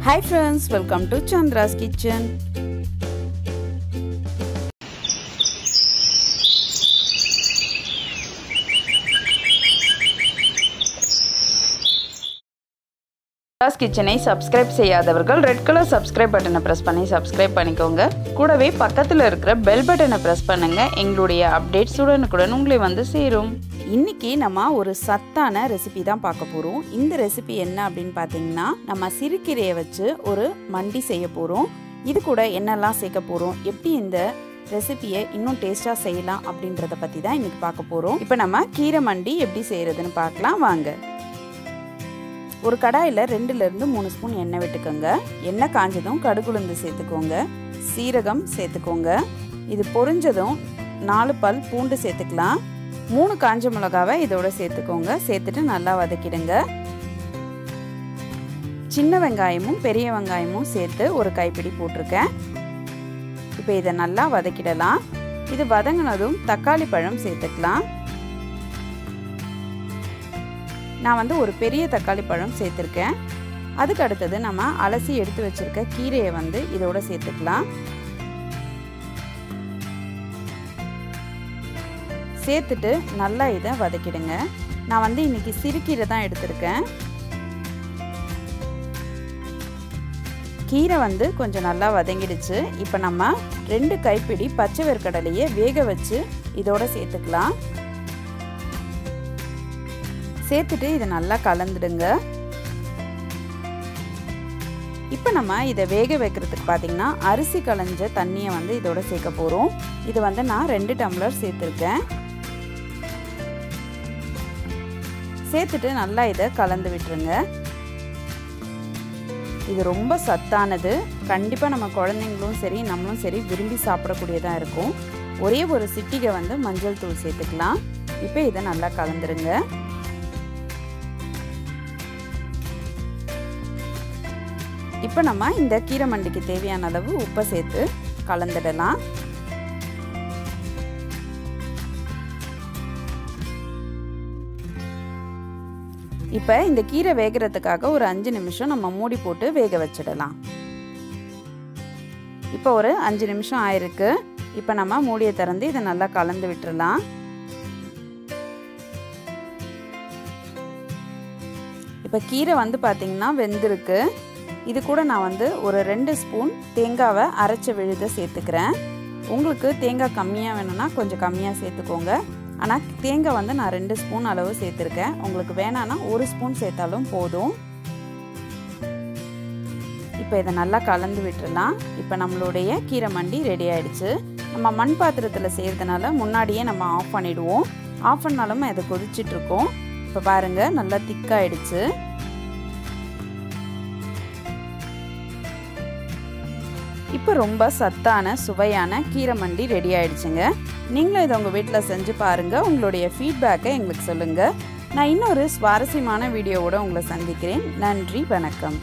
Hi friends, welcome to Chandra's Kitchen. Chandra's Kitchen I subscribe செய்யாதவர்கள் red colour subscribe பட்டனை press பண்ணி subscribe பண்ணிக்கோங்க. கூடவே பக்கத்துல இருக்கிற bell பட்டனை press பண்ணுங்க. எங்களுடைய அப்டேட்ஸ் உடனுக்குடன் உங்களை வந்து சேரும். இன்னைக்கு நம்ம ஒரு சத்தான ரெசிபி தான் பார்க்க போறோம். இந்த ரெசிபி என்ன அப்படினு பாத்தீங்கன்னா நம்ம சிறுகீரையை வச்சு ஒரு மண்டி செய்ய போறோம். இது கூட என்னெல்லாம் சேர்க்க போறோம், எப்படி இந்த ரெசிபியை இன்னும் டேஸ்டா செய்யலாம் அப்படின்றத பத்தி தான் இன்னைக்கு பார்க்க போறோம். இப்போ நம்ம கீரை மண்டி எப்படி செய்யறதுன்னு பார்க்கலாம் வாங்க. ஒரு கடாயில 2 ல இருந்து 3 ஸ்பூன் எண்ணெய் விட்டுக்கோங்க. எண்ணெய் காஞ்சதும் கடுகு உளுந்து சேர்த்துக்கோங்க, சீரகம் சேர்த்துக்கோங்க. இது பொரிஞ்சதும் 4 பல் பூண்டு சேர்த்துக்கலாம். 3 காஞ்ச மிளகாவை இதோட சேர்த்துக்கோங்க. சேர்த்துட்டு நல்லா வதக்கிடுங்க. சின்ன வெங்காயமும் பெரிய வெங்காயமும் சேர்த்து ஒரு கைப்பிடி போட்டிருக்கேன். இப்போ இதை நல்லா வதக்கிடலாம். இது வதங்கினதும் தக்காளி பழம் சேர்த்துக்கலாம். நான் வந்து ஒரு பெரிய தக்காளி பழம் சேர்த்துருக்கேன். அதுக்கு அடுத்தது நம்ம அலசி எடுத்து வச்சிருக்க கீரையை வந்து இதோட சேர்த்துக்கலாம். சேர்த்துட்டு நல்லா இதை வதக்கிடுங்க. நான் வந்து இன்னைக்கு சிறுகீரை தான் எடுத்திருக்கேன். கீரை வந்து கொஞ்சம் நல்லா வதங்கிடுச்சு. இப்போ நம்ம 2 கைப்பிடி பச்சை வேர்க்கடலையை வேக வச்சு இதோட சேர்த்துக்கலாம். சேர்த்துட்டு இதை நல்லா கலந்துடுங்க. இப்போ நம்ம இதை வேக வைக்கிறதுக்கு பார்த்தீங்கன்னா அரிசி களைஞ்ச தண்ணியை வந்து இதோட சேர்க்க போகிறோம். இது வந்து நான் 2 டம்ளர் சேர்த்துருக்கேன். சேர்த்துட்டு நல்லா இதை கலந்து விட்டுருங்க. இது ரொம்ப சத்தானது. கண்டிப்பாக நம்ம குழந்தைங்களும் சரி நம்மளும் சரி விரும்பி சாப்பிடக்கூடியதாக இருக்கும். ஒரே ஒரு சிட்டிகை வந்து மஞ்சள் தூள் சேர்த்துக்கலாம். இப்போ இதை நல்லா கலந்துருங்க. இப்போ நம்ம இந்த கீரை மண்டிக்கு தேவையான அளவு உப்பை சேர்த்து கலந்துடலாம். இப்போ இந்த கீரை வேகிறதுக்காக ஒரு 5 நிமிஷம் நம்ம மூடி போட்டு வேக வச்சிடலாம். இப்போ ஒரு 5 நிமிஷம் ஆயிருக்கு. இப்போ நம்ம மூடியை திறந்து இதை நல்லா கலந்து விட்டுறலாம். இப்போ கீரை வந்து பார்த்தீங்கன்னா வெந்திருக்கு. இது கூட நான் வந்து ஒரு 2 ஸ்பூன் தேங்காவை அரைச்ச விழுதை சேர்த்துக்கிறேன். உங்களுக்கு தேங்காய் கம்மியாக வேணும்னா கொஞ்சம் கம்மியாக சேர்த்துக்கோங்க. ஆனால் தேங்காய் வந்து நான் 2 ஸ்பூன் அளவு சேர்த்துருக்கேன். உங்களுக்கு வேணான்னா 1 ஸ்பூன் சேர்த்தாலும் போதும். இப்போ இதை நல்லா கலந்து விட்டுடலாம். இப்போ நம்மளுடைய கீரை மண்டி ரெடி ஆயிடுச்சு. நம்ம மண் பாத்திரத்தில் செய்கிறதுனால முன்னாடியே நம்ம ஆஃப் பண்ணிவிடுவோம். ஆஃப் பண்ணாலும் அதை கொதிச்சிட்ருக்கோம். இப்போ பாருங்கள் நல்லா திக்காயிடுச்சு. இப்போ ரொம்ப சத்தான சுவையான கீரை மண்டி ரெடி ஆயிடுச்சுங்க. நீங்களும் இதை உங்கள் வீட்டில் செஞ்சு பாருங்கள். உங்களுடைய ஃபீட்பேக்கை எங்களுக்கு சொல்லுங்கள். நான் இன்னொரு சுவாரஸ்யமான வீடியோவோட உங்களை சந்திக்கிறேன். நன்றி, வணக்கம்.